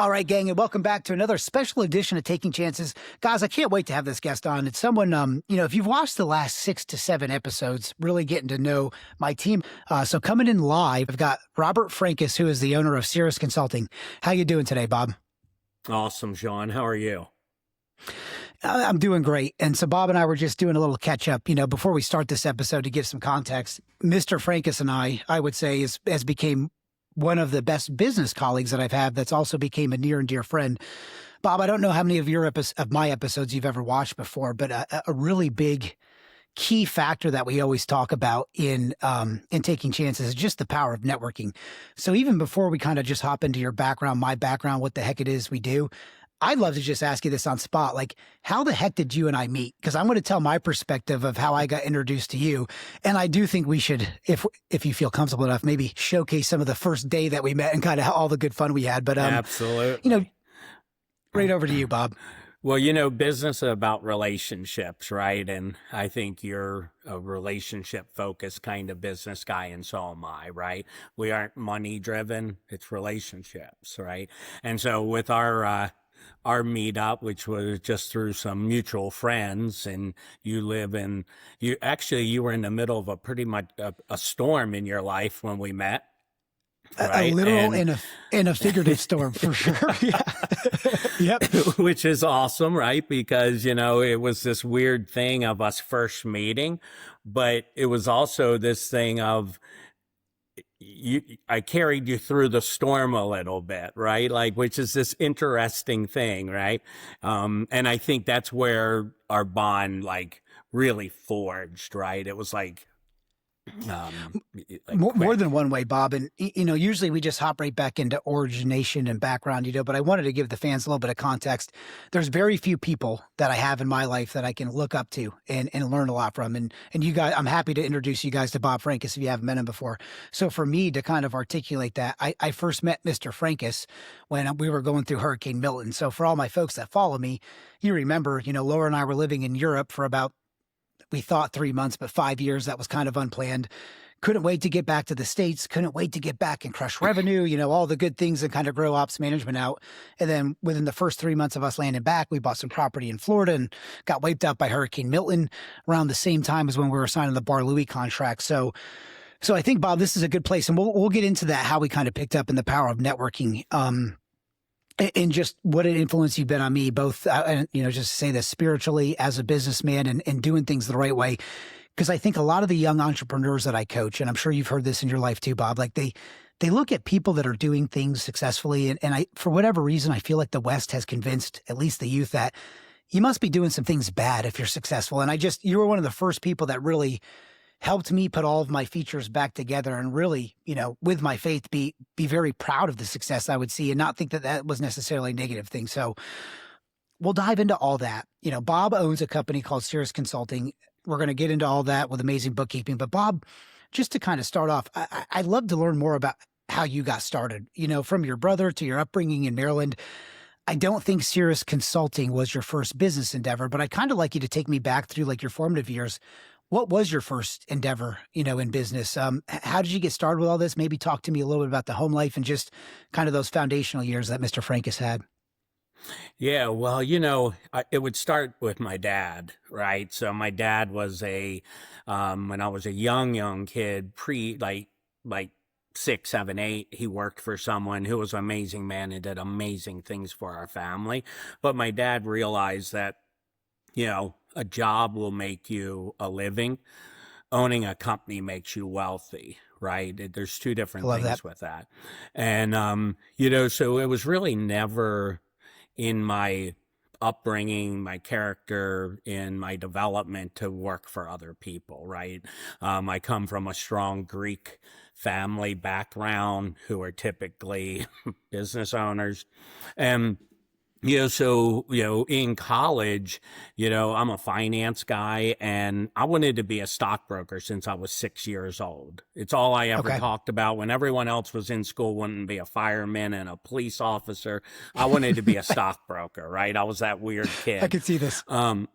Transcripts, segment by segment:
All right, gang, and welcome back to another special edition of Taking Chances. Guys, I can't wait to have this guest on. It's someone, if you've watched the last 6 to 7 episodes, really getting to know my team. So coming in live, I've got Robert Frankis, who is the owner of Cirrus Consulting. How you doing today, Bob? Awesome, Shaun. How are you? I'm doing great. And so Bob and I were just doing a little catch up, before we start this episode to give some context. Mr. Frankis and I would say, has became one of the best business colleagues that I've had that's also became a near and dear friend. Bob, I don't know how many of my episodes you've ever watched before, but a really big key factor that we always talk about in Taking Chances is just the power of networking. So even before we kind of just hop into your background, my background, what the heck it is we do, I'd love to just ask you this on spot. Like, how the heck did you and I meet? Because I'm going to tell my perspective of how I got introduced to you. And I do think we should, if you feel comfortable enough, maybe showcase some of the first day that we met and kind of all the good fun we had. But, absolutely. Right over to you, Bob. Well, business is about relationships, right? And I think you're a relationship focused kind of business guy, and so am I, right? We aren't money driven. It's relationships, right? And so with our meetup, which was just through some mutual friends, and you were in the middle of a pretty much a storm in your life when we met. Right? A literal and a figurative storm for sure. Yeah. Yep. Which is awesome, right? Because, it was this weird thing of us first meeting, but it was also this thing of, I carried you through the storm a little bit, right? Like, which is this interesting thing, right? And I think that's where our bond really forged, right? It was more than one way, Bob. And, usually we just hop right back into origination and background, but I wanted to give the fans a little bit of context. There's very few people that I have in my life that I can look up to and learn a lot from. And you guys, I'm happy to introduce you guys to Bob Frankis if you haven't met him before. So for me to kind of articulate that, I first met Mr. Frankis when we were going through Hurricane Milton. So for all my folks that follow me, you remember, Laura and I were living in Europe for about, we thought 3 months, but 5 years. That was kind of unplanned. Couldn't wait to get back to the States. Couldn't wait to get back and crush revenue, all the good things and kind of grow ops management out. And then within the first 3 months of us landing back, we bought some property in Florida and got wiped out by Hurricane Milton around the same time as when we were signing the Bar Louie contract. So I think, Bob, this is a good place. And we'll get into that, how we kind of picked up in the power of networking. And just what an influence you've been on me, both, just to say this spiritually as a businessman and doing things the right way. Because I think a lot of the young entrepreneurs that I coach, and I'm sure you've heard this in your life too, Bob, like they look at people that are doing things successfully. And I, for whatever reason, I feel like the West has convinced at least the youth that you must be doing some things bad if you're successful. And you were one of the first people that really helped me put all of my features back together and really, with my faith, be very proud of the success I would see and not think that was necessarily a negative thing. So we'll dive into all that. Bob owns a company called Cirrus Consulting. We're going to get into all that with amazing bookkeeping. But Bob, just to kind of start off, I'd love to learn more about how you got started, from your brother to your upbringing in Maryland. I don't think Cirrus Consulting was your first business endeavor, but I'd kind of like you to take me back through your formative years. What was your first endeavor, in business? How did you get started with all this? Maybe talk to me a little bit about the home life and just kind of those foundational years that Mr. Frankis had. Yeah, well, it would start with my dad, right? So my dad was when I was a young kid, like 6, 7, 8, he worked for someone who was an amazing man and did amazing things for our family. But my dad realized that, a job will make you a living. Owning a company makes you wealthy, right? There's two different things with that. And, so it was really never in my upbringing, my character, in my development to work for other people, right? I come from a strong Greek family background who are typically business owners. And in college, I'm a finance guy and I wanted to be a stockbroker since I was 6 years old. It's all I ever talked about. When everyone else was in school wanting to be a fireman and a police officer, I wanted to be a stockbroker, right? I was that weird kid. I could see this. And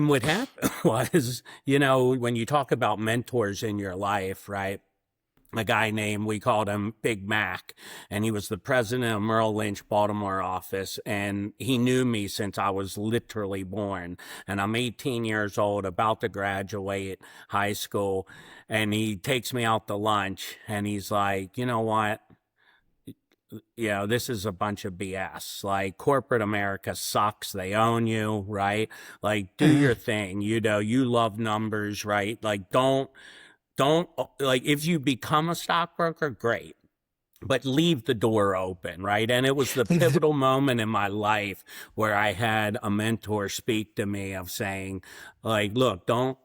what happened was, when you talk about mentors in your life, right? a guy named, we called him Big Mac, and he was the president of Merrill Lynch Baltimore office. And he knew me since I was literally born. And I'm 18 years old, about to graduate high school. And he takes me out to lunch and he's like, you know what? This is a bunch of BS. Like, corporate America sucks. They own you, right? Like, do your thing. You love numbers, right? Like, don't like, if you become a stockbroker, great, but leave the door open, right? And it was the pivotal moment in my life where I had a mentor speak to me of saying, like, look, don't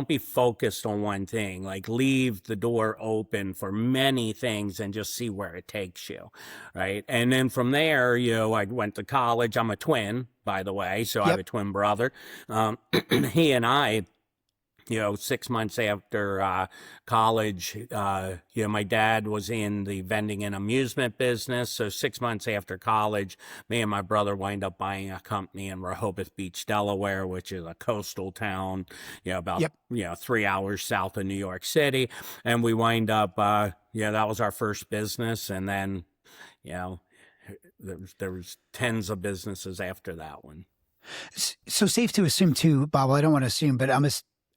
be focused on one thing. Like, leave the door open for many things and just see where it takes you, right? And then from there, I went to college. I'm a twin, by the way, so I have a twin brother. He and I, 6 months after college, my dad was in the vending and amusement business. So 6 months after college, me and my brother wind up buying a company in Rehoboth Beach, Delaware, which is a coastal town, about 3 hours south of New York City. And we wind up, that was our first business. And then, there was tens of businesses after that one. So safe to assume too, Bob, I don't want to assume, but I'm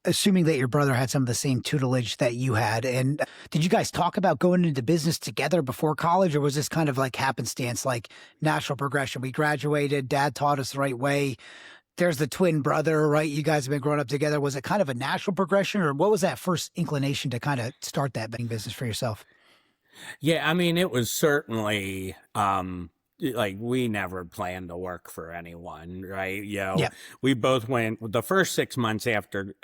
assuming that your brother had some of the same tutelage that you had. And did you guys talk about going into business together before college, or was this kind of like happenstance, like natural progression? We graduated, dad taught us the right way. There's the twin brother, right? You guys have been growing up together. Was it kind of a natural progression, or what was that first inclination to kind of start that betting business for yourself? Yeah, I mean, it was certainly, like, we never planned to work for anyone, right? We both went the first 6 months after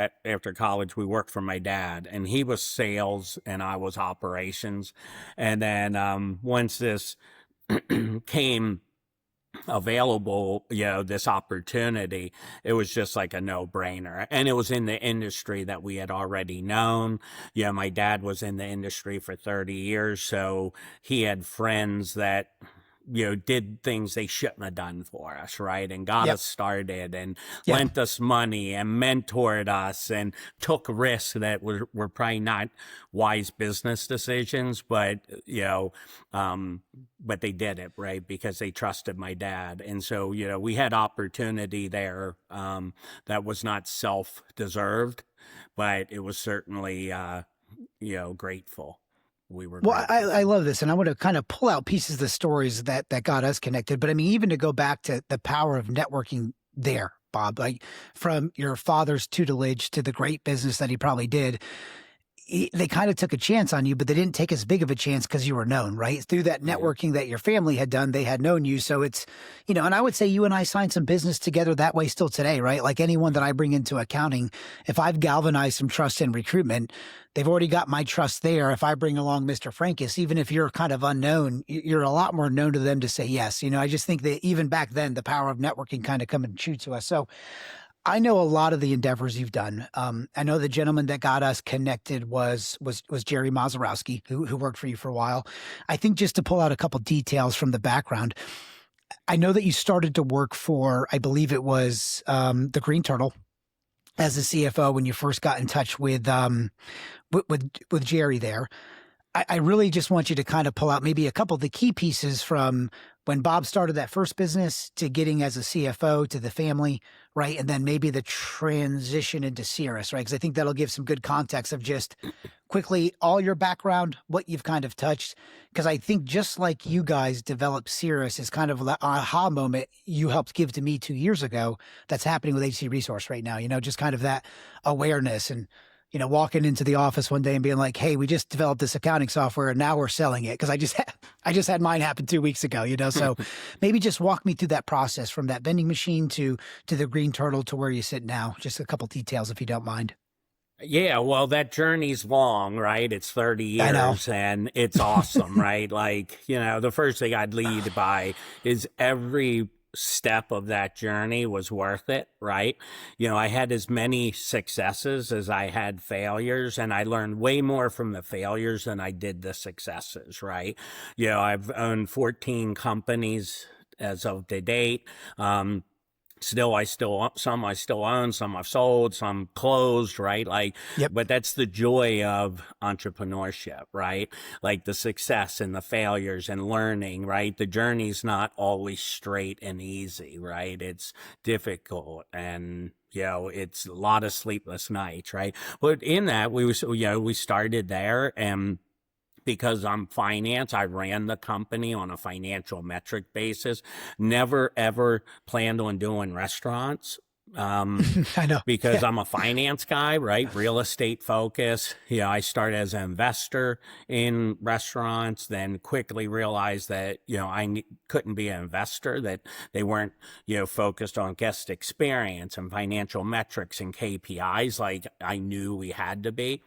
college. We worked for my dad, and he was sales and I was operations. And then once this came available, this opportunity, it was just like a no-brainer. And it was in the industry that we had already known. My dad was in the industry for 30 years, so he had friends that did things they shouldn't have done for us, right? And got us started and lent us money and mentored us and took risks that were probably not wise business decisions, but they did it, right? Because they trusted my dad. And so, we had opportunity there that was not self-deserved, but it was certainly, grateful. Well, I love this, and I want to kind of pull out pieces of the stories that got us connected. But I mean, even to go back to the power of networking there, Bob, like from your father's tutelage to the great business that he probably did, they kind of took a chance on you, but they didn't take as big of a chance because you were known, right? Through that networking that your family had done, they had known you. So it's, and I would say you and I signed some business together that way still today, right? Like anyone that I bring into accounting, if I've galvanized some trust in recruitment, they've already got my trust there. If I bring along Mr. Frankis, even if you're kind of unknown, you're a lot more known to them to say yes. I just think that even back then, the power of networking kind of come and true to us. So I know a lot of the endeavors you've done. I know the gentleman that got us connected was Jerry Mazurowski, who worked for you for a while. I think just to pull out a couple details from the background, I know that you started to work for, I believe it was the Green Turtle as the CFO when you first got in touch with Jerry there. I really just want you to kind of pull out maybe a couple of the key pieces from when Bob started that first business to getting as a CFO to the family, right? And then maybe the transition into Cirrus, right? Because I think that'll give some good context of just quickly all your background, what you've kind of touched. Because I think just like you guys developed Cirrus is kind of the aha moment you helped give to me 2 years ago that's happening with HC Resource right now, just kind of that awareness and walking into the office one day and being like, hey, we just developed this accounting software and now we're selling it. Cause I just had mine happen 2 weeks ago, so maybe just walk me through that process from that vending machine to the Green Turtle to where you sit now. Just a couple details if you don't mind. Yeah, well, that journey's long, right? It's 30 years and it's awesome, right? Like, the first thing I'd lead by is every step of that journey was worth it, right? I had as many successes as I had failures, and I learned way more from the failures than I did the successes, right? I've owned 14 companies as of to date. some I still own, some I've sold, some closed, right? Like, Yep. but that's the joy of entrepreneurship, right? Like the success and the failures and learning, right? The journey's not always straight and easy, right? It's difficult, and it's a lot of sleepless nights, right? But in that, we started there, and because I'm finance, I ran the company on a financial metric basis. Never ever planned on doing restaurants. I know. Because Yeah. I'm a finance guy, right? Real estate focus. I started as an investor in restaurants, then quickly realized that, couldn't be an investor, that they weren't, focused on guest experience and financial metrics and KPIs like I knew we had to be.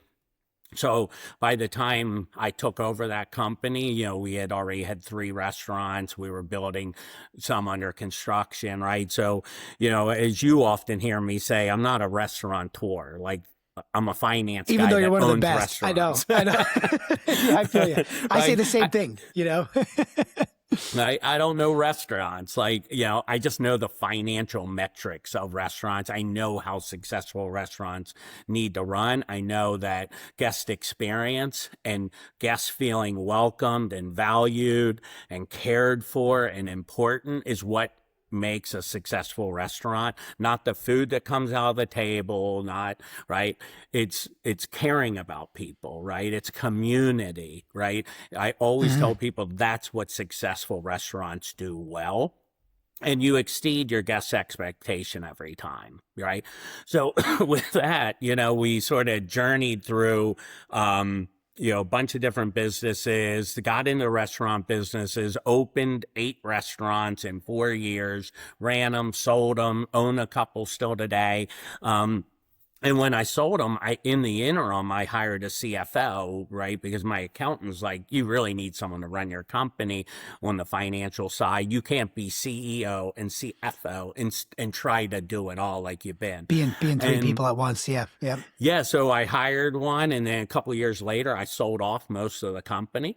So by the time I took over that company, we had already had 3 restaurants. We were building some under construction, right? So, as you often hear me say, I'm not a restaurateur. Like, I'm a finance Even guy though you're that one of the owns best. I know. restaurants. I know. Yeah, I feel you. I say Like, the same thing, I don't know restaurants. Like, I just know the financial metrics of restaurants. I know how successful restaurants need to run. I know that guest experience and guests feeling welcomed and valued and cared for and important is what makes a successful restaurant, not the food that comes out of the table, not right. It's caring about people, right? It's community, right? I always tell people that's what successful restaurants do well. And you exceed your guest expectation every time, right? So with that, we sort of journeyed through, a bunch of different businesses, got into restaurant businesses, opened 8 restaurants in 4 years, ran them, sold them, own a couple still today. And when I sold them, in the interim, I hired a CFO, right? Because my accountant's like, you really need someone to run your company on the financial side. You can't be CEO and CFO and try to do it all like you've been. Being 3 people at once. Yeah. Yeah. Yeah. So I hired one, and then a couple of years later, I sold off most of the company.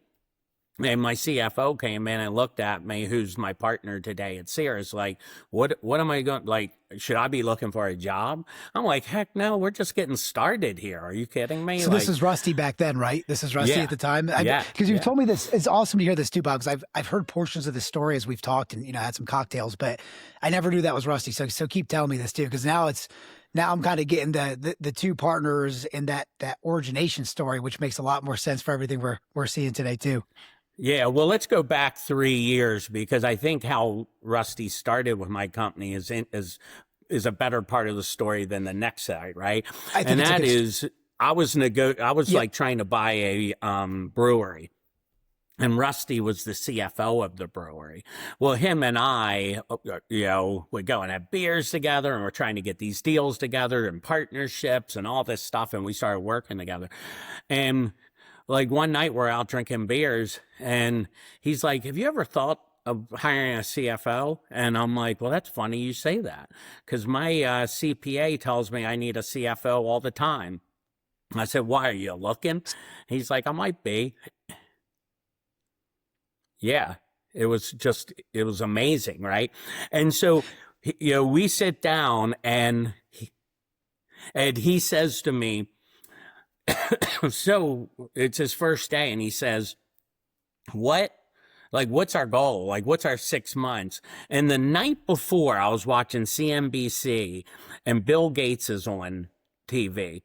And my CFO came in and looked at me, who's my partner today at Cirrus, like, what am I going, like, should I be looking for a job? I'm like, heck no, we're just getting started here. Are you kidding me? So this is Rusty back then, right? This is Rusty at the time? Yeah. Because you've told me this. It's awesome to hear this too, Bob, because I've heard portions of this story as we've talked and, had some cocktails, but I never knew that was Rusty. So keep telling me this too, because now I'm kind of getting the 2 partners in that origination story, which makes a lot more sense for everything we're seeing today too. Yeah, well, let's go back 3 years, because I think how Rusty started with my company is a better part of the story than the next side, right? And that is, I was like trying to buy a brewery. And Rusty was the CFO of the brewery. Well, him and I, would go and have beers together, and we're trying to get these deals together and partnerships and all this stuff. And we started working together. And like one night we're out drinking beers, and he's like, have you ever thought of hiring a CFO? And I'm like, well, that's funny you say that, because my CPA tells me I need a CFO all the time. I said, why, are you looking? He's like, I might be. Yeah, it was amazing, right? And so, we sit down, and he says to me, so it's his first day, and he says, what's our goal? Like, what's our 6 months? And the night before, I was watching CNBC, and Bill Gates is on TV,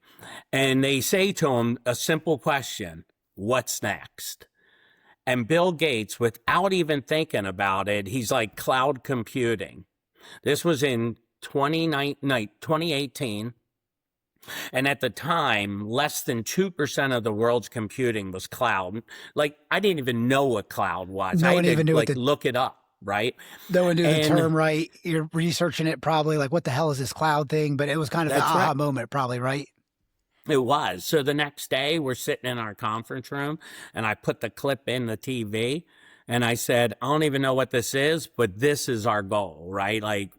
and they say to him a simple question: what's next? And Bill Gates, without even thinking about it, he's like, cloud computing. This was in 2018. And at the time, less than 2% of the world's computing was cloud. Like, I didn't even know what cloud was. No one even knew look it up, right? No one knew the term, right? You're researching it probably, like, what the hell is this cloud thing? But it was kind of the aha moment, probably, right? It was. So the next day, we're sitting in our conference room, and I put the clip in the TV, and I said, I don't even know what this is, but this is our goal, right? Like,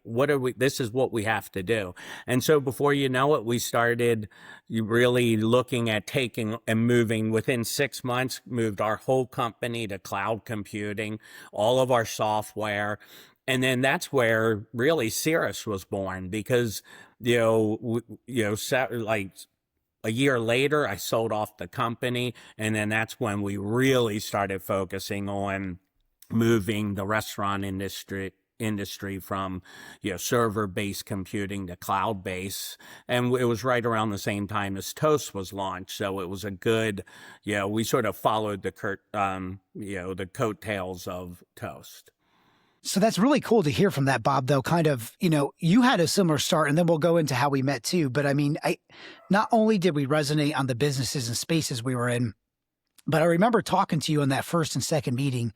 this is what we have to do. And so before you know it, we started really looking at taking and moving. Within 6 months, moved our whole company to cloud computing, all of our software. And then that's where really Cirrus was born, because, like a year later, I sold off the company. And then that's when we really started focusing on moving the restaurant industry from, server-based computing to cloud-based. And it was right around the same time as Toast was launched. So it was a good, we sort of followed the coattails of Toast. So that's really cool to hear from that, Bob, though. Kind of, you had a similar start, and then we'll go into how we met too. But I mean, not only did we resonate on the businesses and spaces we were in, but I remember talking to you in that first and second meeting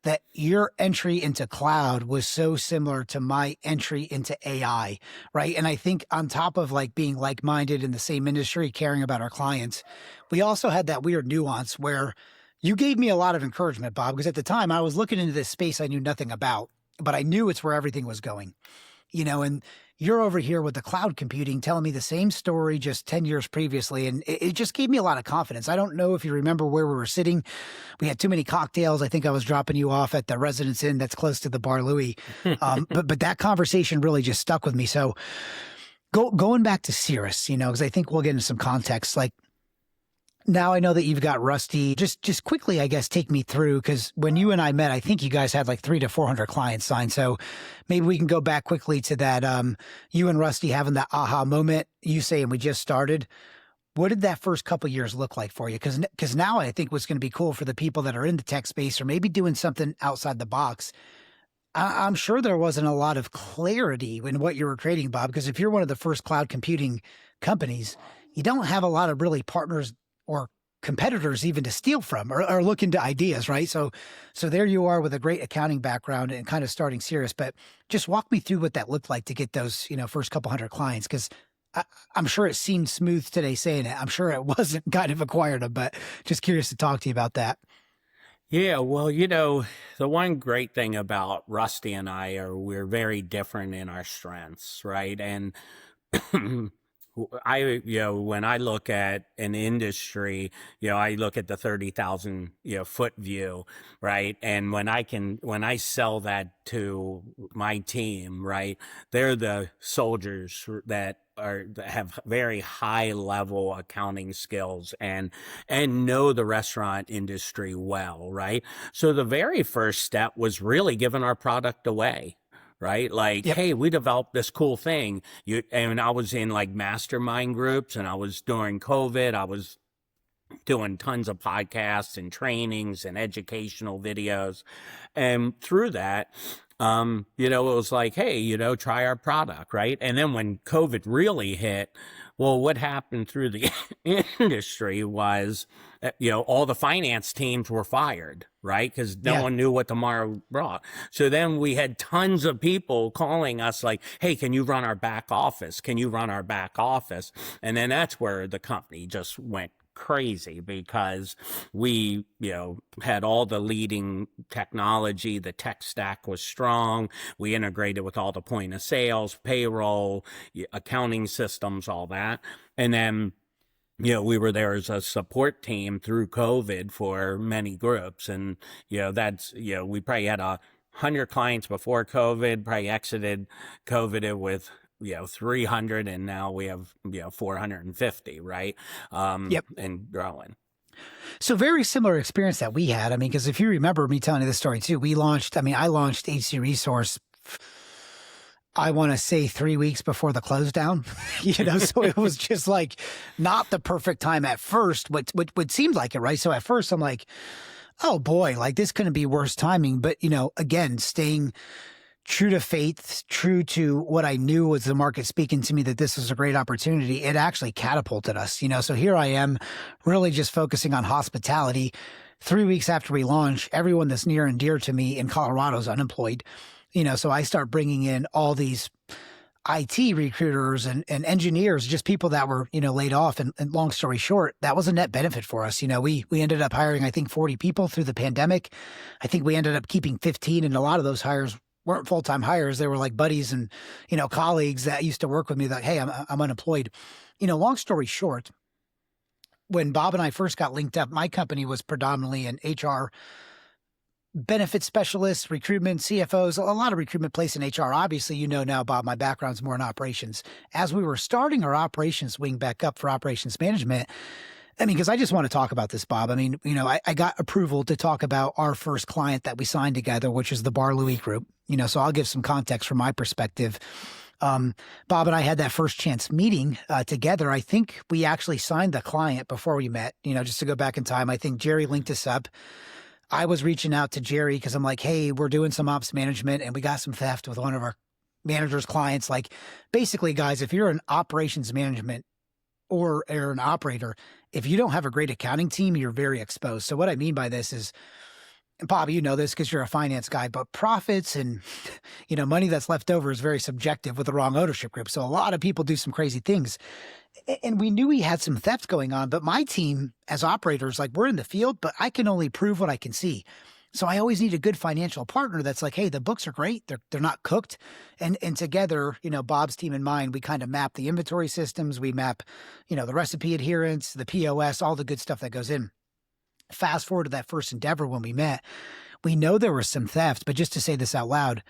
that your entry into cloud was so similar to my entry into AI, right? And I think on top of like being like-minded in the same industry, caring about our clients, we also had that weird nuance where you gave me a lot of encouragement, Bob, because at the time I was looking into this space I knew nothing about, but I knew it's where everything was going, and you're over here with the cloud computing telling me the same story just 10 years previously. And it just gave me a lot of confidence. I don't know if you remember where we were sitting. We had too many cocktails. I think I was dropping you off at the Residence Inn that's close to the Bar Louie. But that conversation really just stuck with me. So going back to Cirrus, because I think we'll get into some context. Like, now I know that you've got Rusty. Just quickly, I guess, take me through, because when you and I met, I think you guys had like 300 to 400 clients signed. So maybe we can go back quickly to that. You and Rusty having that aha moment. You saying we just started. What did that first couple of years look like for you? Because now I think what's going to be cool for the people that are in the tech space or maybe doing something outside the box. I'm sure there wasn't a lot of clarity in what you were creating, Bob, because if you're one of the first cloud computing companies, you don't have a lot of really partners or competitors even to steal from or look into ideas, right? So there you are with a great accounting background and kind of starting Cirrus. But just walk me through what that looked like to get those, first couple hundred clients, because I'm sure it seemed smooth today saying it. I'm sure it wasn't kind of acquired them, but just curious to talk to you about that. Yeah, well, the one great thing about Rusty and I are we're very different in our strengths, right? And when I look at an industry, I look at the 30,000, foot view, right? And when I sell that to my team, right, they're the soldiers that have very high level accounting skills and know the restaurant industry well, right? So the very first step was really giving our product away. Right? Like, Yep. hey, we developed this cool thing. And I was in like mastermind groups, and I was during COVID, I was doing tons of podcasts and trainings and educational videos. And through that, it was like, hey, try our product, right? And then when COVID really hit, well, what happened through the industry was, all the finance teams were fired, right? Because no one knew what tomorrow brought. So then we had tons of people calling us like, hey, can you run our back office? Can you run our back office? And then that's where the company just went crazy, because we, had all the leading technology. The tech stack was strong. We integrated with all the point of sales, payroll, accounting systems, all that. And then, we were there as a support team through COVID for many groups. And, that's, we probably had 100 clients before COVID, probably exited COVID with 300, and now we have 450, right? Yep. And growing. So very similar experience that we had. I mean, because if you remember me telling you this story too, I launched HC Resource, I want to say 3 weeks before the close down, so it was just like not the perfect time at first, what seemed like it, right? So at first I'm like, oh boy, like this couldn't be worse timing. But, again, staying true to faith, true to what I knew was the market speaking to me that this was a great opportunity, it actually catapulted us, So here I am really just focusing on hospitality. 3 weeks after we launch, everyone that's near and dear to me in Colorado is unemployed, so I start bringing in all these IT recruiters and engineers, just people that were, laid off. And long story short, that was a net benefit for us. We ended up hiring, I think, 40 people through the pandemic. I think we ended up keeping 15, and a lot of those hires weren't full-time hires. They were like buddies and, colleagues that used to work with me that, hey, I'm unemployed. Long story short, when Bob and I first got linked up, my company was predominantly an HR benefit specialists, recruitment, CFOs, a lot of recruitment placed in HR. Obviously, you know now, Bob, my background's more in operations. As we were starting our operations wing back up for operations management, I mean, because I just want to talk about this, Bob. I mean, I got approval to talk about our first client that we signed together, which is the Bar Louie Group. So I'll give some context from my perspective. Bob and I had that first chance meeting together. I think we actually signed the client before we met, just to go back in time. I think Jerry linked us up. I was reaching out to Jerry because I'm like, hey, we're doing some ops management and we got some theft with one of our manager's clients. Like, basically, guys, if you're an operations management or an operator, if you don't have a great accounting team, you're very exposed. So what I mean by this is, and Bob, you know this because you're a finance guy, but profits and, money that's left over is very subjective with the wrong ownership group. So a lot of people do some crazy things. And we knew we had some theft going on, but my team as operators, like, we're in the field, but I can only prove what I can see. So I always need a good financial partner that's like, hey, the books are great. They're not cooked. And together, Bob's team and mine, we kind of map the inventory systems. We map, the recipe adherence, the POS, all the good stuff that goes in. Fast forward to that first endeavor when we met, we know there was some theft, but just to say this out loud,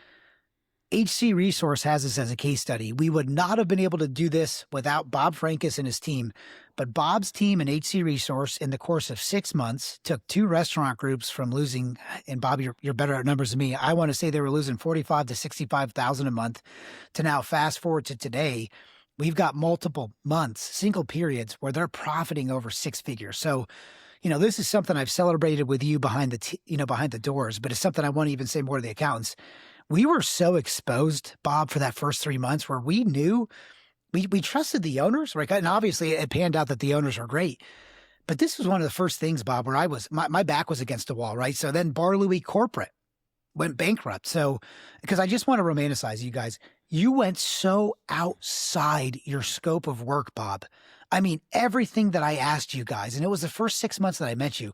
HC Resource has this as a case study. We would not have been able to do this without Bob Frankis and his team. But Bob's team and HC Resource, in the course of 6 months, took 2 restaurant groups from losing, and Bob, you're better at numbers than me. I want to say they were losing 45 to 65,000 a month, to now fast forward to today. We've got multiple months, single periods, where they're profiting over 6 figures. So, this is something I've celebrated with you behind the doors, but it's something I want to even say more to the accountants. We were so exposed, Bob, for that first 3 months where we knew we trusted the owners, right? And obviously it panned out that the owners are great. But this was one of the first things, Bob, where my back was against the wall, right? So then Bar Louie Corporate went bankrupt. So, because I just want to romanticize you guys, you went so outside your scope of work, Bob. I mean, everything that I asked you guys, and it was the first 6 months that I met you,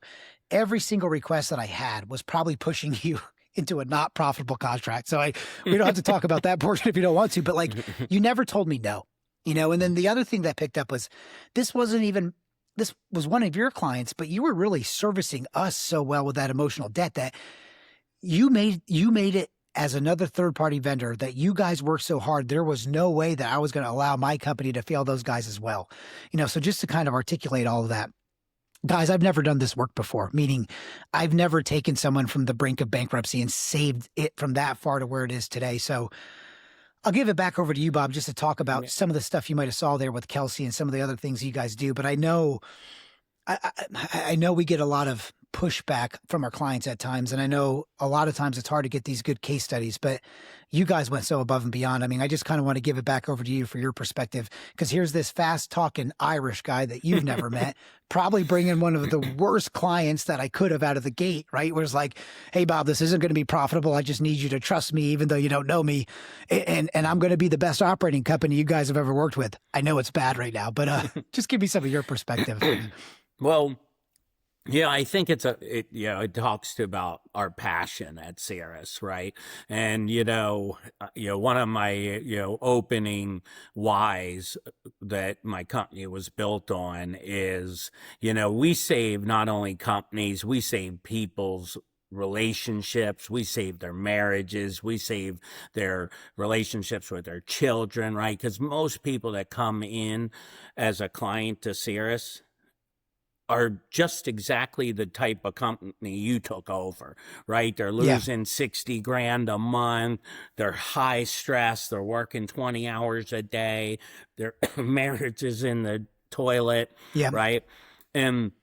every single request that I had was probably pushing you into a not profitable contract. So we don't have to talk about that portion if you don't want to, but like, you never told me no, and then the other thing that picked up was this was one of your clients, but you were really servicing us so well with that emotional debt that you made it as another third-party vendor that you guys worked so hard. There was no way that I was going to allow my company to fail those guys as well. So just to kind of articulate all of that. Guys, I've never done this work before, meaning I've never taken someone from the brink of bankruptcy and saved it from that far to where it is today. So I'll give it back over to you, Bob, just to talk about some of the stuff you might have saw there with Kelsey and some of the other things you guys do. But I know we get a lot of pushback from our clients at times. And I know a lot of times it's hard to get these good case studies, but you guys went so above and beyond. I mean, I just kind of want to give it back over to you for your perspective, because here's this fast talking Irish guy that you've never met, probably bringing one of the worst clients that I could have out of the gate, right? Where it's like, hey, Bob, this isn't going to be profitable. I just need you to trust me, even though you don't know me. And I'm going to be the best operating company you guys have ever worked with. I know it's bad right now, but just give me some of your perspective. Well, yeah, I think it talks about our passion at Cirrus, right? And, one of my, opening whys that my company was built on is, we save not only companies, we save people's relationships, we save their marriages, we save their relationships with their children, right? Because most people that come in as a client to Cirrus are just exactly the type of company you took over, right? They're losing 60 grand a month. They're high stress. They're working 20 hours a day. Their marriage is in the toilet, right? And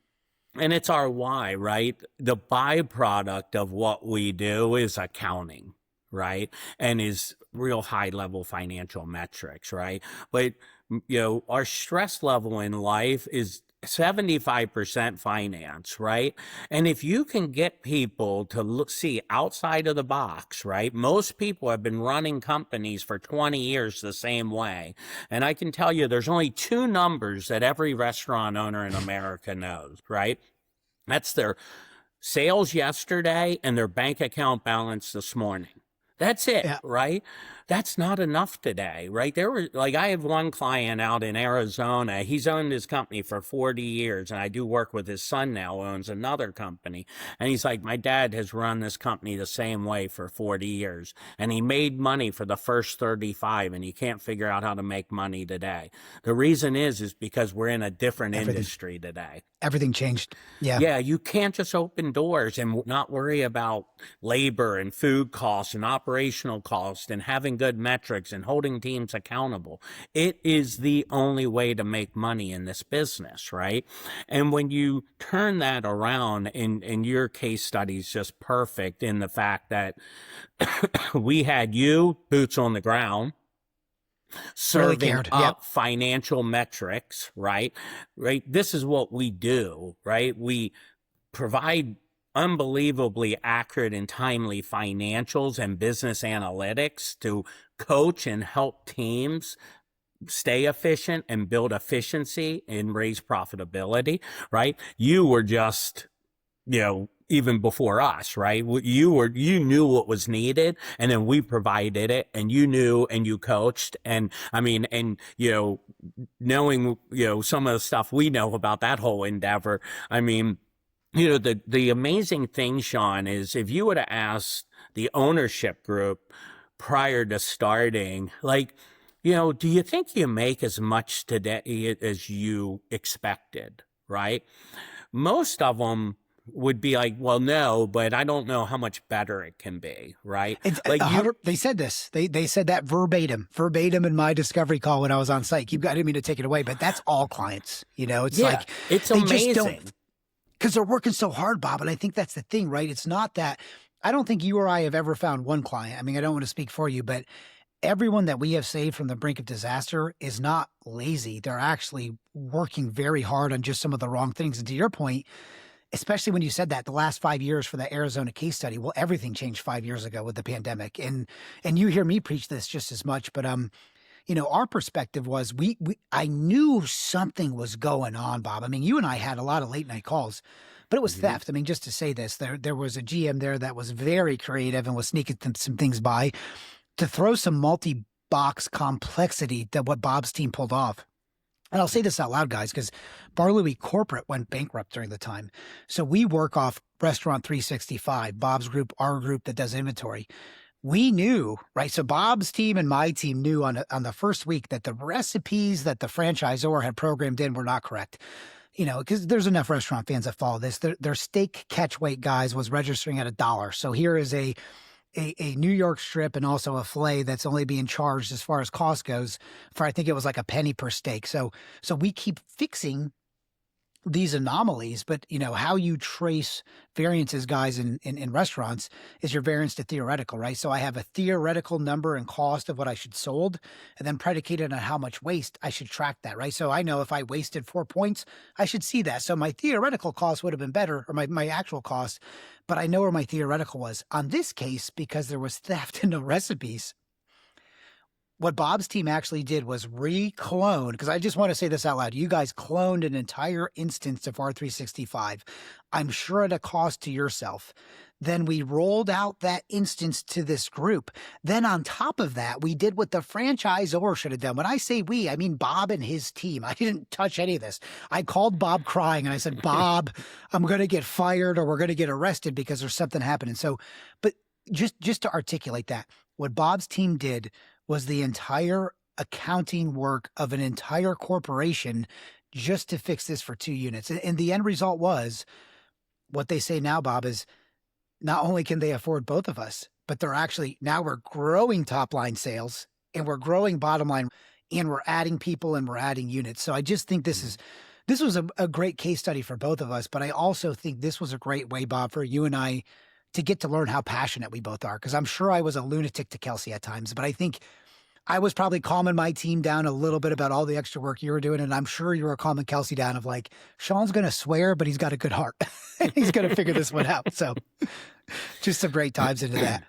it's our why, right? The byproduct of what we do is accounting, right? And is real high level financial metrics, right? But, our stress level in life is 75% finance, right? And if you can get people to see outside of the box, right? Most people have been running companies for 20 years the same way. And I can tell you there's only 2 numbers that every restaurant owner in America knows, right? That's their sales yesterday and their bank account balance this morning. That's it, right? That's not enough today, right? There were like, I have one client out in Arizona. He's owned his company for 40 years, and I do work with his son now, who owns another company. And he's like, my dad has run this company the same way for 40 years, and he made money for the first 35, and he can't figure out how to make money today. The reason is because we're in a different industry today. Everything changed. Yeah. Yeah, you can't just open doors and not worry about labor and food costs and operational costs and having good metrics and holding teams accountable. It is the only way to make money in this business, right? And when you turn that around, in your case study is just perfect in the fact that we had you, boots on the ground, serving cared. up Yep. financial metrics, right? Right. This is what we do, right? We provide unbelievably accurate and timely financials and business analytics to coach and help teams stay efficient and build efficiency and raise profitability, right? You were just, even before us, right? You knew what was needed, and then we provided it, and you knew and you coached. And I mean, and, knowing, some of the stuff we know about that whole endeavor, I mean, the amazing thing, Shaun, is if you would have asked the ownership group prior to starting, like, do you think you make as much today as you expected, right? Most of them would be like, well, no, but I don't know how much better it can be, right? Like They said this. They said that verbatim in my discovery call when I was on site. I didn't mean to take it away, but that's all clients. It's like it's they amazing. just don't, because they're working so hard, Bob. And I think that's the thing, right? It's not that. I don't think you or I have ever found one client. I mean, I don't want to speak for you, but everyone that we have saved from the brink of disaster is not lazy. They're actually working very hard on just some of the wrong things. And to your point, especially when you said that the last 5 years for the Arizona case study, well, everything changed 5 years ago with the pandemic. And you hear me preach this just as much, but our perspective was I knew something was going on, Bob. I mean, you and I had a lot of late night calls, but it was theft. I mean, just to say this, there was a GM there that was very creative and was sneaking some things by to throw some multi-box complexity to what Bob's team pulled off. And I'll say this out loud, guys, because Bar Louie Corporate went bankrupt during the time. So we work off Restaurant 365, Bob's group, our group that does inventory. We knew, right? So Bob's team and my team knew on the first week that the recipes that the franchisor had programmed in were not correct. Because there's enough restaurant fans that follow this. Their steak catch weight, guys, was registering at $1. So here is a New York strip and also a filet that's only being charged as far as cost goes for, I think it was like a penny per steak. So we keep fixing these anomalies, but how you trace variances, guys, in restaurants is your variance to theoretical, right? So I have a theoretical number and cost of what I should sold, and then predicated on how much waste, I should track that, right? So I know if I wasted 4 points, I should see that. So my theoretical cost would have been better, or my actual cost, but I know where my theoretical was. On this case, because there was theft in the recipes, what Bob's team actually did was re-clone, because I just want to say this out loud. You guys cloned an entire instance of R365. I'm sure at a cost to yourself. Then we rolled out that instance to this group. Then on top of that, we did what the franchisor should have done. When I say we, I mean Bob and his team. I didn't touch any of this. I called Bob crying and I said, Bob, I'm going to get fired or we're going to get arrested because there's something happening. So, but just to articulate that, what Bob's team did was the entire accounting work of an entire corporation just to fix this for 2 units. And the end result was what they say now, Bob, is not only can they afford both of us, but they're actually, now we're growing top line sales and we're growing bottom line and we're adding people and we're adding units. So I just think this was a great case study for both of us, but I also think this was a great way, Bob, for you and I to get to learn how passionate we both are. Because I'm sure I was a lunatic to Kelsey at times, but I think I was probably calming my team down a little bit about all the extra work you were doing. And I'm sure you were calming Kelsey down of like, Shaun's going to swear, but he's got a good heart. He's going to figure this one out. So just some great times into that.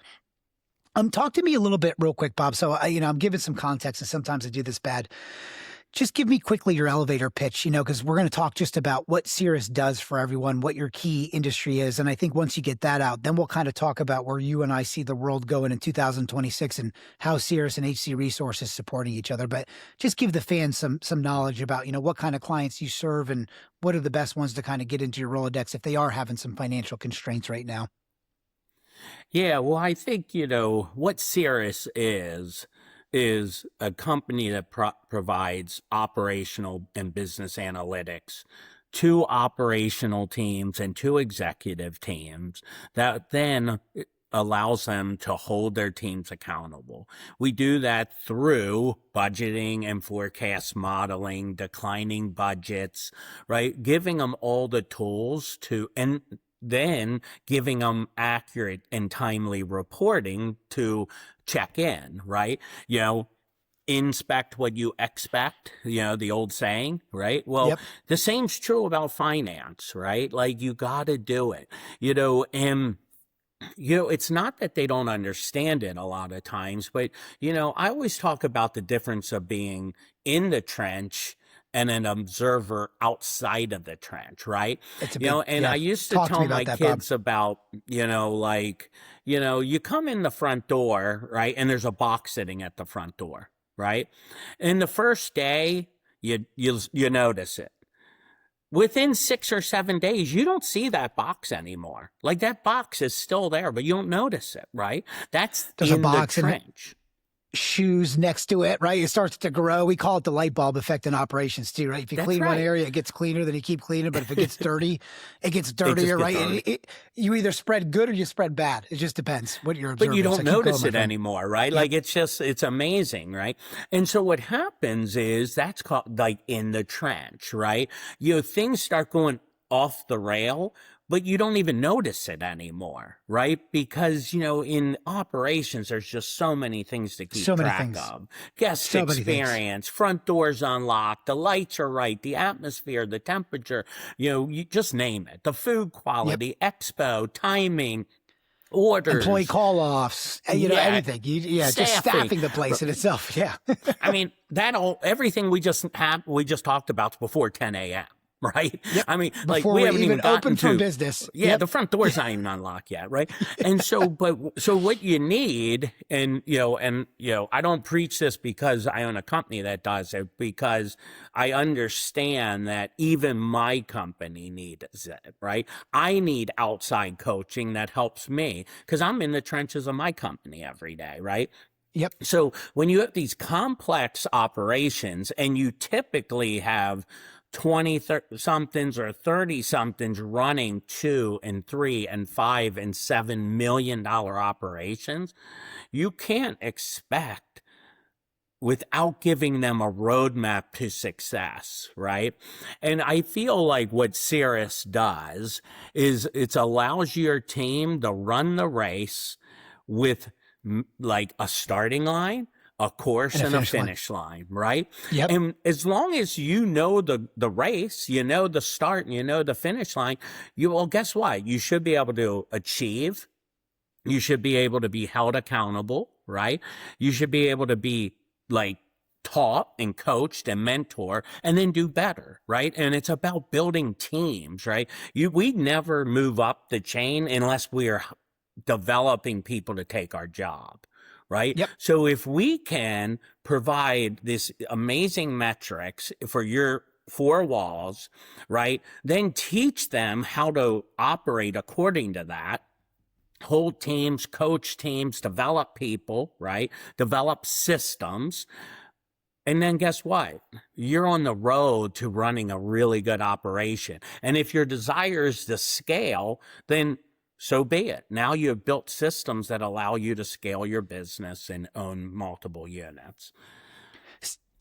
Talk to me a little bit real quick, Bob. So I'm giving some context and sometimes I do this bad. Just give me quickly your elevator pitch, because we're going to talk just about what Cirrus does for everyone, what your key industry is. And I think once you get that out, then we'll kind of talk about where you and I see the world going in 2026 and how Cirrus and HC Resources supporting each other. But just give the fans some knowledge about, what kind of clients you serve and what are the best ones to kind of get into your Rolodex if they are having some financial constraints right now. Yeah, well, I think, what Cirrus is a company that provides operational and business analytics to operational teams and to executive teams that then allows them to hold their teams accountable. We do that through budgeting and forecast modeling, declining budgets, right? Giving them all the tools and then giving them accurate and timely reporting to check in, right? Inspect what you expect, the old saying, right? Well, Yep. The same's true about finance, right? Like you got to do it, and it's not that they don't understand it a lot of times, but, I always talk about the difference of being in the trench and an observer outside of the trench, right? It's a And yeah. I used to Talk to tell me about my that, Bob. kids about, you come in the front door, right? And there's a box sitting at the front door, right? And the first day, you notice it. Within 6 or 7 days, you don't see that box anymore. Like that box is still there, but you don't notice it, right? That's There's in a box the in it. trench. Shoes next to it, right? It starts to grow. We call it the light bulb effect in operations too, right? If you That's clean one right. area, it gets cleaner, then you keep cleaning. But if it gets dirty, it gets dirtier, gets right? dirty. You either spread good or you spread bad. It just depends what you're observing. But you don't So keep going, notice my it friend. anymore, right? Yeah. Like it's amazing, right? And so what happens is that's called like in the trench, right? Things start going off the rail, but you don't even notice it anymore, right? Because, in operations, there's just so many things to keep So many track things. of. Guest So many things. experience, front doors unlocked, the lights are right, the atmosphere, the temperature, you just name it. The food quality, expo, timing, orders. Employee call-offs, anything. Just Staffing. staffing the place in itself. Yeah. I mean, everything we just talked about before 10 a.m. Right? Yep. I mean, Before we we haven't even open gotten for to business. Yeah, Yep. the front door's not even unlocked yet, right? And so what you need, and I don't preach this because I own a company that does it, because I understand that even my company needs it, right? I need outside coaching that helps me because I'm in the trenches of my company every day, right? Yep. So when you have these complex operations and you typically have 20 somethings or 30 somethings running $2 and $3 and $5 and $7 million operations, you can't expect without giving them a roadmap to success, right? And I feel like what Cirrus does is it allows your team to run the race with like a starting line, a course, and a finish line, right? Yep. And as long as you know the race, you know the start, and you know the finish line, guess what? You should be able to achieve. You should be able to be held accountable, right? You should be able to be like taught and coached and mentor and then do better, right? And it's about building teams, right? We never move up the chain unless we are developing people to take our job, right? Yep. So if we can provide this amazing metrics for your 4 walls, right, then teach them how to operate according to that, hold teams, coach teams, develop people, right, develop systems. And then guess what? You're on the road to running a really good operation. And if your desire is to scale, then so be it. Now you've built systems that allow you to scale your business and own multiple units.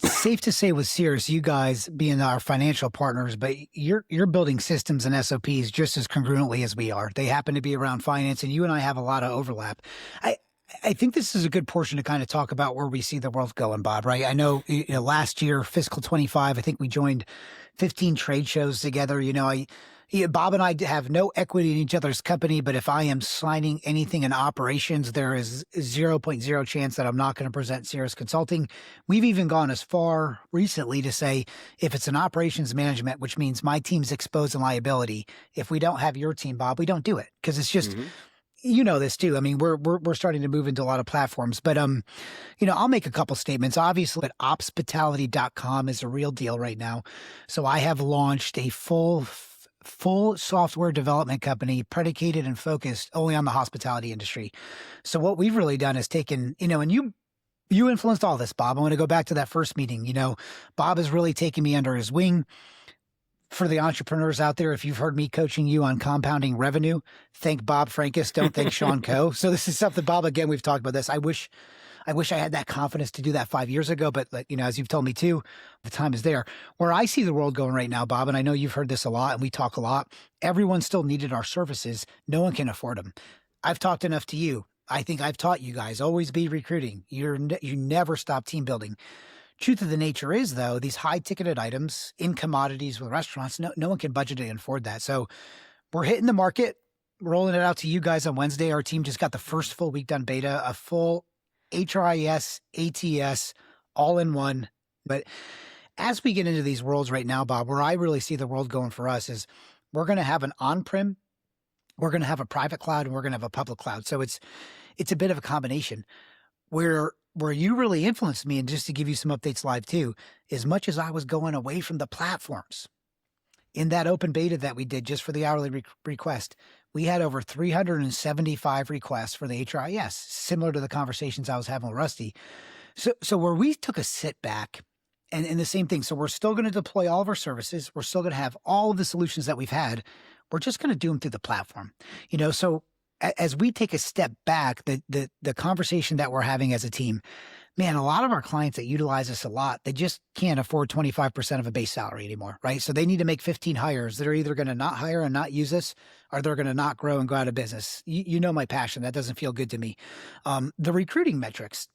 Safe to say with Cirrus, you guys being our financial partners, but you're building systems and SOPs just as congruently as we are. They happen to be around finance, and you and I have a lot of overlap. I think this is a good portion to kind of talk about where we see the world going, Bob, right? I know, last year, fiscal 25, I think we joined 15 trade shows together. Yeah, Bob and I have no equity in each other's company, but if I am signing anything in operations, there is zero point zero chance that I'm not going to present Cirrus Consulting. We've even gone as far recently to say if it's an operations management, which means my team's exposed in liability, if we don't have your team, Bob, we don't do it because it's just, Hmm. you know this too. I mean, we're starting to move into a lot of platforms, but I'll make a couple statements. Obviously, but hospitality.com is a real deal right now. So I have launched a full software development company predicated and focused only on the hospitality industry. So what we've really done is taken, and you influenced all this, Bob. I want to go back to that first meeting. Bob has really taken me under his wing. For the entrepreneurs out there, if you've heard me coaching you on compounding revenue, thank Bob Frankis, don't thank Shaun Coe. So this is something, Bob, again, we've talked about this. I wish I had that confidence to do that 5 years ago, but as you've told me too, the time is there. Where I see the world going right now, Bob, and I know you've heard this a lot and we talk a lot, everyone still needed our services. No one can afford them. I've talked enough to you. I think I've taught you guys, always be recruiting. You never stop team building. Truth of the nature is, though, these high ticketed items in commodities with restaurants, no one can budget and afford that. So we're hitting the market, rolling it out to you guys on Wednesday. Our team just got the first full week done beta, a full HRIS, ATS, all in one. But as we get into these worlds right now, Bob, where I really see the world going for us is we're going to have an on-prem, we're going to have a private cloud, and we're going to have a public cloud. So it's a bit of a combination where you really influenced me. And just to give you some updates live too, as much as I was going away from the platforms in that open beta that we did just for the hourly request, we had over 375 requests for the HRIS, similar to the conversations I was having with Rusty. So where we took a sit back and the same thing. So we're still going to deploy all of our services. We're still going to have all of the solutions that we've had. We're just going to do them through the platform, so as we take a step back, the conversation that we're having as a team, man, a lot of our clients that utilize us a lot, they just can't afford 25% of a base salary anymore, right? So they need to make 15 hires. They're either going to not hire and not use us, or they're going to not grow and go out of business. You know my passion. That doesn't feel good to me. The recruiting metrics,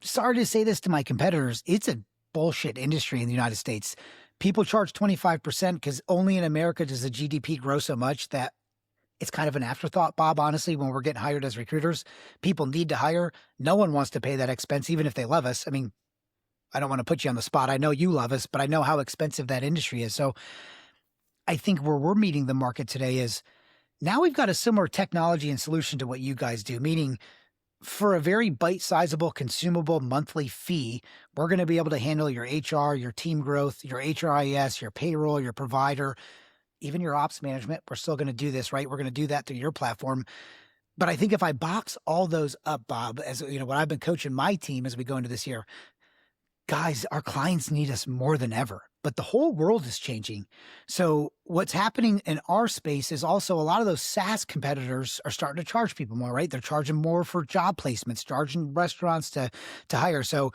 sorry to say this to my competitors, it's a bullshit industry in the United States. People charge 25% because only in America does the GDP grow so much that it's kind of an afterthought, Bob, honestly, when we're getting hired as recruiters. People need to hire. No one wants to pay that expense, even if they love us. I mean, I don't want to put you on the spot. I know you love us, but I know how expensive that industry is. So I think where we're meeting the market today is now we've got a similar technology and solution to what you guys do, meaning for a very bite-sizable, consumable monthly fee, we're going to be able to handle your HR, your team growth, your HRIS, your payroll, your provider, even your ops management. We're still going to do this, right? We're going to do that through your platform. But I think if I box all those up, Bob, as what I've been coaching my team as we go into this year, guys, our clients need us more than ever, but the whole world is changing. So what's happening in our space is also a lot of those SaaS competitors are starting to charge people more, right? They're charging more for job placements, charging restaurants to hire. So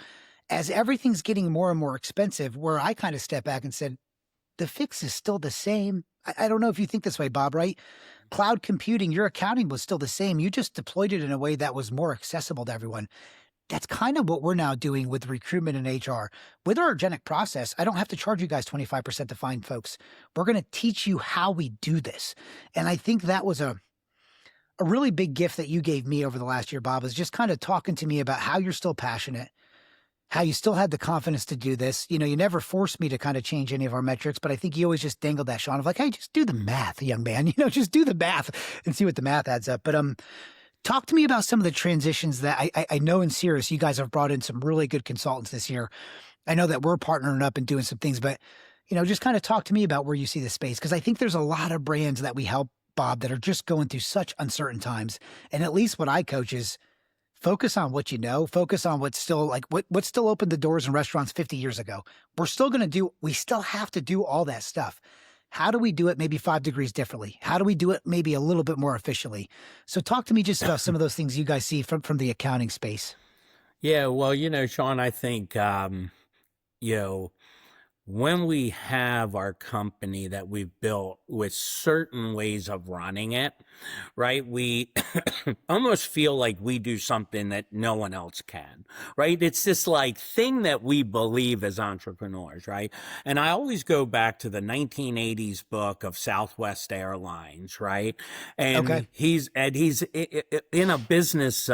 as everything's getting more and more expensive, where I kind of step back and said, the fix is still the same. I don't know if you think this way, Bob, right? Cloud computing, your accounting was still the same. You just deployed it in a way that was more accessible to everyone. That's kind of what we're now doing with recruitment and HR. With our organic process, I don't have to charge you guys 25% to find folks. We're going to teach you how we do this. And I think that was a really big gift that you gave me over the last year, Bob, is just kind of talking to me about how you're still passionate, how you still had the confidence to do this. You never forced me to kind of change any of our metrics, but I think you always just dangled that, Shaun, of like, hey, just do the math, young man, just do the math and see what the math adds up. But talk to me about some of the transitions that I know in Cirrus, you guys have brought in some really good consultants this year. I know that we're partnering up and doing some things, but, just kind of talk to me about where you see the space. Because I think there's a lot of brands that we help, Bob, that are just going through such uncertain times. And at least what I coach is focus on what you know, focus on what's still what still opened the doors in restaurants 50 years ago. We still have to do all that stuff. How do we do it maybe 5 degrees differently? How do we do it maybe a little bit more efficiently? So talk to me just about some of those things you guys see from the accounting space. Yeah, well, Shaun, I think, when we have our company that we've built with certain ways of running it, right? We almost feel like we do something that no one else can, right? It's this like thing that we believe as entrepreneurs, right? And I always go back to the 1980s book of Southwest Airlines, right? Okay. And he's in a business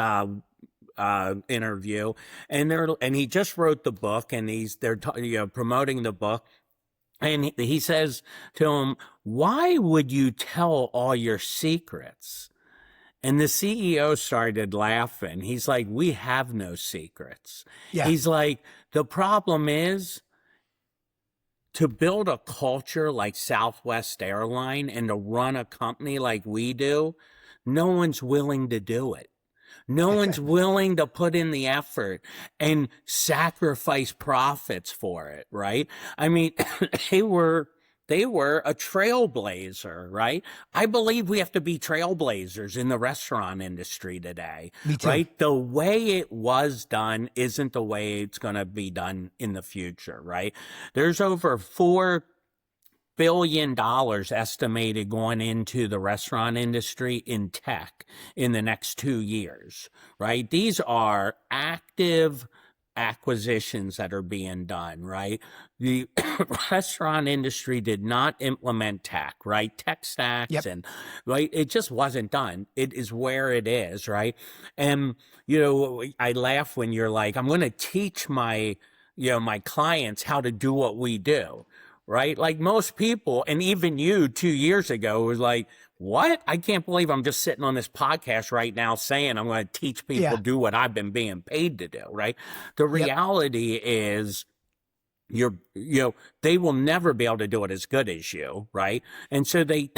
interview, and he just wrote the book, and they're promoting the book, and he says to him, "Why would you tell all your secrets?" And the CEO started laughing. He's like, "We have no secrets." Yeah. He's like, "The problem is to build a culture like Southwest Airline and to run a company like we do, no one's willing to do it. No one's willing to put in the effort and sacrifice profits for it, right? I mean, they were a trailblazer, right? I believe we have to be trailblazers in the restaurant industry today, Me too. right? The way it was done isn't the way it's going to be done in the future, right? There's over $4 billion estimated going into the restaurant industry in tech in the next 2 years, right? These are active acquisitions that are being done, right? The restaurant industry did not implement tech, right? Tech stacks Yep. and, right? It just wasn't done. It is where it is, right? And, I laugh when you're like, I'm going to teach my clients how to do what we do, right? Like most people, and even you 2 years ago was like, what? I can't believe I'm just sitting on this podcast right now saying I'm going to teach people Yeah. do what I've been being paid to do, right? The Yep. reality is they will never be able to do it as good as you, right? And so they,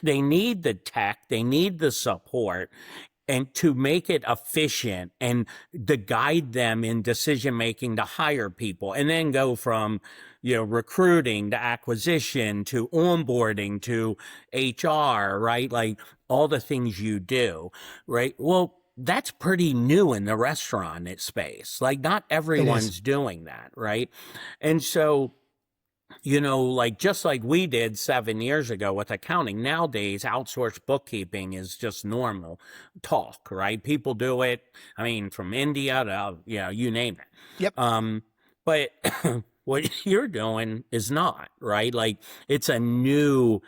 they need the tech, they need the support, and to make it efficient and to guide them in decision making to hire people and then go from recruiting to acquisition to onboarding to HR, right? Like all the things you do, right? Well, that's pretty new in the restaurant space. Like not It is. everyone's doing that, right? And so like just like we did 7 years ago with accounting, nowadays outsourced bookkeeping is just normal talk, right? People do it. I mean, from India to, you name Yep. it. But what you're doing is not, right? Like it's a new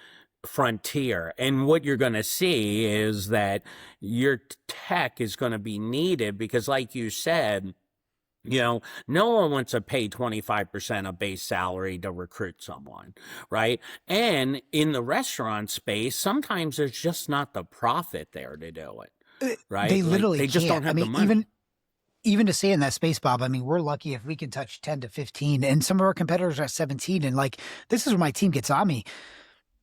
frontier. And what you're going to see is that your tech is going to be needed because, like you said, no one wants to pay 25% of base salary to recruit someone, right? And in the restaurant space, sometimes there's just not the profit there to do it, They right? Like literally they just can't. don't I have the mean, money. even to stay in that space, Bob, I mean, we're lucky if we can touch 10 to 15, and some of our competitors are at 17. And like, this is where my team gets on me.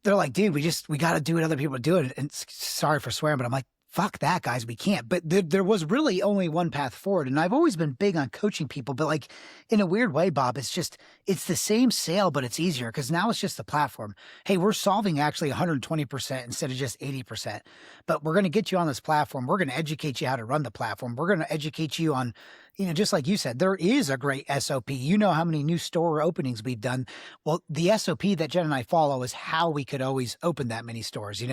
They're like, dude, we got to do what other people are doing. And sorry for swearing, but I'm like, fuck that, guys. We can't. But there was really only one path forward. And I've always been big on coaching people, but like in a weird way, Bob, it's the same sale, but it's easier because now it's just the platform. Hey, we're solving actually 120% instead of just 80%. But we're going to get you on this platform. We're going to educate you how to run the platform. We're going to educate you on, just like you said, there is a great SOP. You know how many new store openings we've done. Well, the SOP that Jen and I follow is how we could always open that many stores.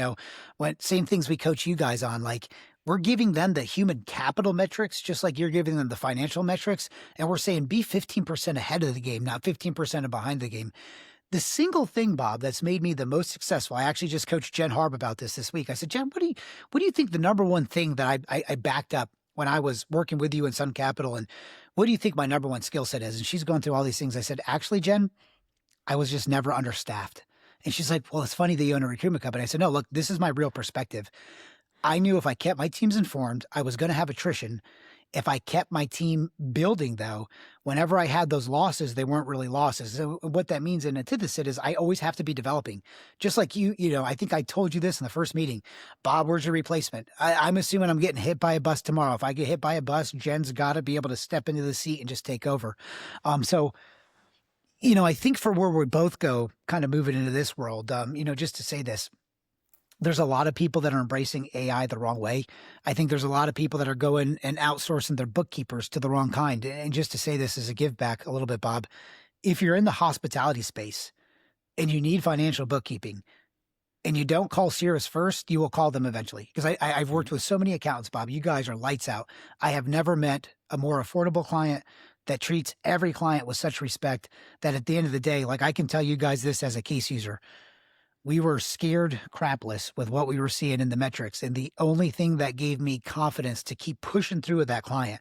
When same things we coach you guys on, like we're giving them the human capital metrics, just like you're giving them the financial metrics. And we're saying be 15% ahead of the game, not 15% behind the game. The single thing, Bob, that's made me the most successful, I actually just coached Jen Harb about this week. I said, Jen, what do you think the number one thing that I backed up when I was working with you in Sun Capital, and what do you think my number one skill set is? And she's going through all these things. I said, actually, Jen, I was just never understaffed. And she's like, well, it's funny that you own a recruitment company. I said, no, look, this is my real perspective. I knew if I kept my teams informed, I was going to have attrition. If I kept my team building, though, whenever I had those losses, they weren't really losses. So what that means in antithesis is I always have to be developing. Just like I think I told you this in the first meeting. Bob, where's your replacement? I'm assuming I'm getting hit by a bus tomorrow. If I get hit by a bus, Jen's got to be able to step into the seat and just take over. So I think for where we both go, kind of moving into this world, just to say this, there's a lot of people that are embracing AI the wrong way. I think there's a lot of people that are going and outsourcing their bookkeepers to the wrong kind. And just to say this as a give back a little bit, Bob, if you're in the hospitality space and you need financial bookkeeping and you don't call Cirrus first, you will call them eventually. Because I've worked with so many accountants, Bob. You guys are lights out. I have never met a more affordable client that treats every client with such respect that at the end of the day, like I can tell you guys this as a case user, we were scared crapless with what we were seeing in the metrics. And the only thing that gave me confidence to keep pushing through with that client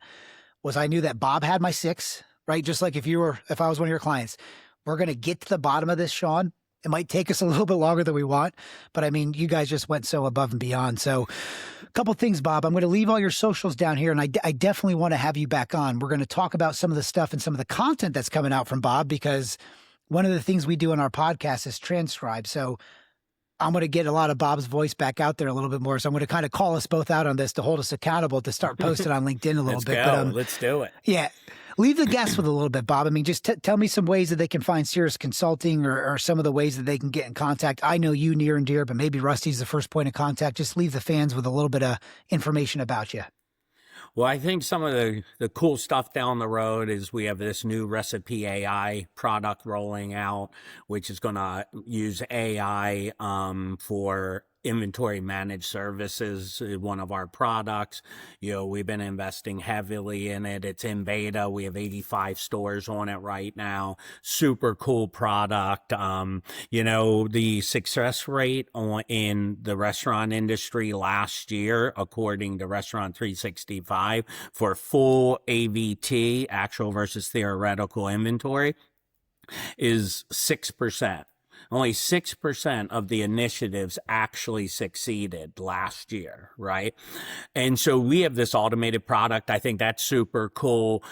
was I knew that Bob had my six, right? Just like if I was one of your clients, we're going to get to the bottom of this, Shaun. It might take us a little bit longer than we want, but I mean, you guys just went so above and beyond. So a couple things, Bob, I'm going to leave all your socials down here, and I definitely want to have you back on. We're going to talk about some of the stuff and some of the content that's coming out from Bob, because one of the things we do on our podcast is transcribe. So I'm going to get a lot of Bob's voice back out there a little bit more. So I'm going to kind of call us both out on this to hold us accountable to start posting on LinkedIn a little Let's bit. go. Let's do it. Yeah. Leave the guests with a little bit, Bob. I mean, just tell me some ways that they can find Cirrus Consulting, or some of the ways that they can get in contact. I know you near and dear, but maybe Rusty's the first point of contact. Just leave the fans with a little bit of information about you. Well, I think some of the cool stuff down the road is we have this new Recipe AI product rolling out, which is going to use AI for inventory managed services, one of our products. We've been investing heavily in it. It's in beta. We have 85 stores on it right now. Super cool product. The success rate in the restaurant industry last year, according to Restaurant 365, for full AVT, actual versus theoretical inventory, is 6%. Only 6% of the initiatives actually succeeded last year, right? And so we have this automated product. I think that's super cool,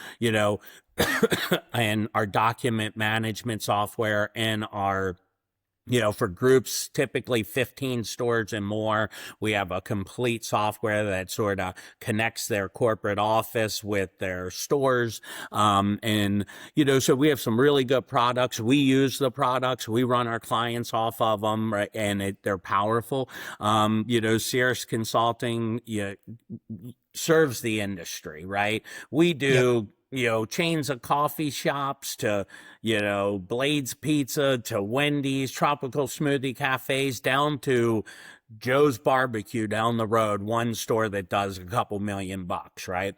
and our document management software and our for groups, typically 15 stores and more, we have a complete software that sort of connects their corporate office with their stores. So we have some really good products. We use the products. We run our clients off of them, right? And they're powerful. Cirrus Consulting serves the industry, right? We do... Yep. Chains of coffee shops to, Blade's Pizza to Wendy's, tropical smoothie cafes, down to Joe's Barbecue down the road, one store that does a couple $1,000,000, right?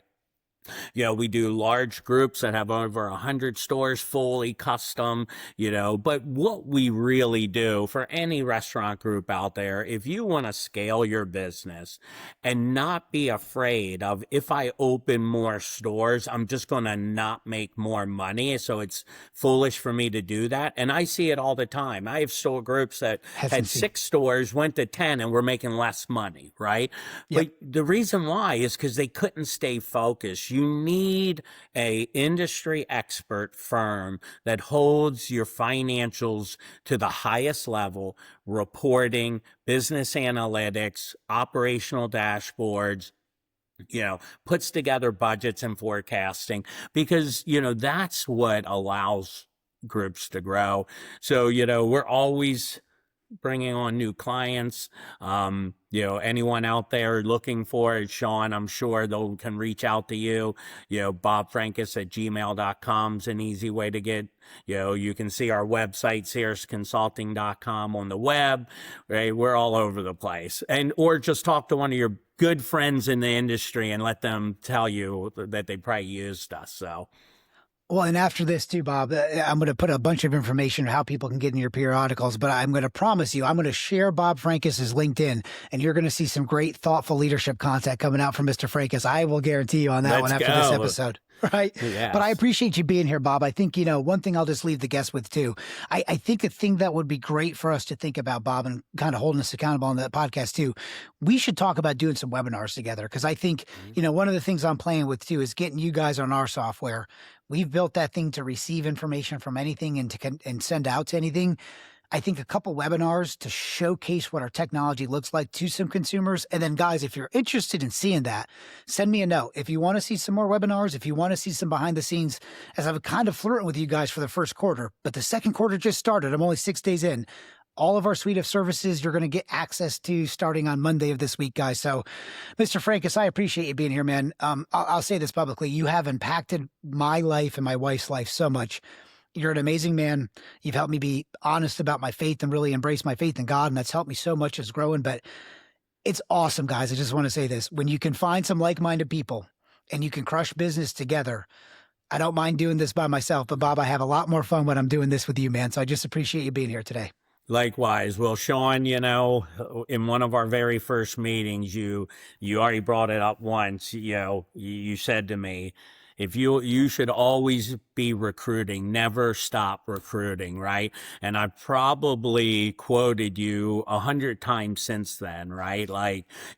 We do large groups that have over 100 stores, fully custom, but what we really do for any restaurant group out there, if you want to scale your business and not be afraid of, if I open more stores, I'm just going to not make more money. So it's foolish for me to do that. And I see it all the time. I have store groups that had 6 stores, went to 10, and were making less money, right? Yep. But the reason why is because they couldn't stay focused. You need a industry expert firm that holds your financials to the highest level, reporting, business analytics, operational dashboards, puts together budgets and forecasting, because, that's what allows groups to grow. So, we're always bringing on new clients. Anyone out there looking for it, Shaun, I'm sure they can reach out to you. Bob Frankis at gmail.com is an easy way to get, you can see our website, cirrusconsulting.com on the web, right? We're all over the place. Or just talk to one of your good friends in the industry and let them tell you that they probably used us. So. Well, and after this too, Bob, I'm going to put a bunch of information on how people can get in your periodicals, but I'm going to promise you, I'm going to share Bob Frankis's LinkedIn, and you're going to see some great, thoughtful leadership content coming out from Mr. Frankis. I will guarantee you on that one after this episode. Right. Yes. But I appreciate you being here, Bob. I think, one thing I'll just leave the guests with too. I think a thing that would be great for us to think about, Bob, and kind of holding us accountable on that podcast too, we should talk about doing some webinars together. Cause I think, one of the things I'm playing with too is getting you guys on our software. We've built that thing to receive information from anything and send out to anything. I think a couple webinars to showcase what our technology looks like to some consumers. And then guys, if you're interested in seeing that, send me a note. If you want to see some more webinars, if you want to see some behind the scenes, as I've kind of flirting with you guys for the first quarter, but the second quarter just started. I'm only 6 days in. All of our suite of services you're going to get access to starting on Monday of this week, guys. So, Mr. Frankis, I appreciate you being here, man. I'll say this publicly. You have impacted my life and my wife's life so much. You're an amazing man. You've helped me be honest about my faith and really embrace my faith in God. And that's helped me so much as growing. But it's awesome, guys. I just want to say this. When you can find some like-minded people and you can crush business together, I don't mind doing this by myself. But Bob, I have a lot more fun when I'm doing this with you, man. So I just appreciate you being here today. Likewise. Well, Shaun, in one of our very first meetings, you already brought it up once. You said to me, if you should always be recruiting, never stop recruiting, right? And I probably quoted you 100 times since then, right?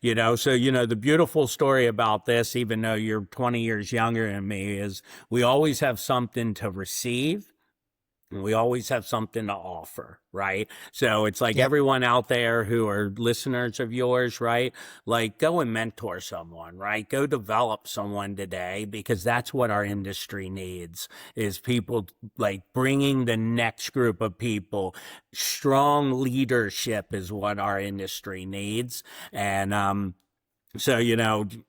The beautiful story about this, even though you're 20 years younger than me, is we always have something to receive. We always have something to offer, right? So it's like everyone out there who are listeners of yours, right? Like, go and mentor someone, right? Go develop someone today, because that's what our industry needs, is people like bringing the next group of people. Strong leadership is what our industry needs. And, so,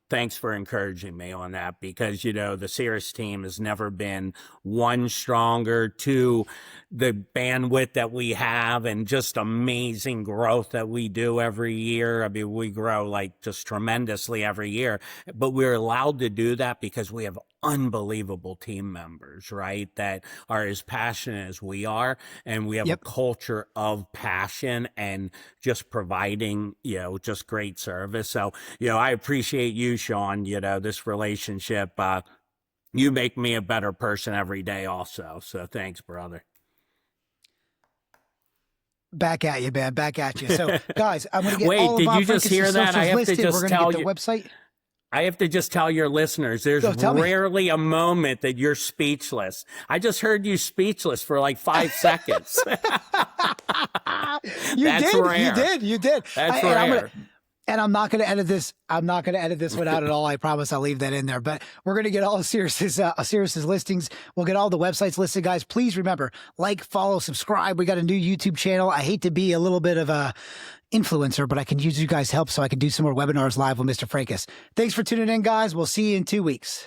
thanks for encouraging me on that, because, the Cirrus team has never been, one, stronger, two, the bandwidth that we have and just amazing growth that we do every year. I mean, we grow like just tremendously every year, but we're allowed to do that because we have unbelievable team members, right? That are as passionate as we are. And we have a culture of passion and just providing, just great service. So, I appreciate you, Shaun, this relationship. You make me a better person every day also. So thanks, brother. Back at you, man. Back at you. So, guys, I'm going to get Wait, all of did Bob you just Frankis' hear that? socials I have listed. to just We're tell going to you. get the website. I have to just tell your listeners, there's rarely a moment that you're speechless. I just heard you speechless for like 5 seconds. You That's did. rare. You did. That's rare. And I'm not going to edit this. I'm not going to edit this one out at all. I promise I'll leave that in there. But we're going to get all of Cirrus's listings. We'll get all the websites listed, guys. Please remember, like, follow, subscribe. We got a new YouTube channel. I hate to be a little bit of a influencer, but I can use you guys' help so I can do some more webinars live with Mr. Frankis. Thanks for tuning in, guys. We'll see you in 2 weeks.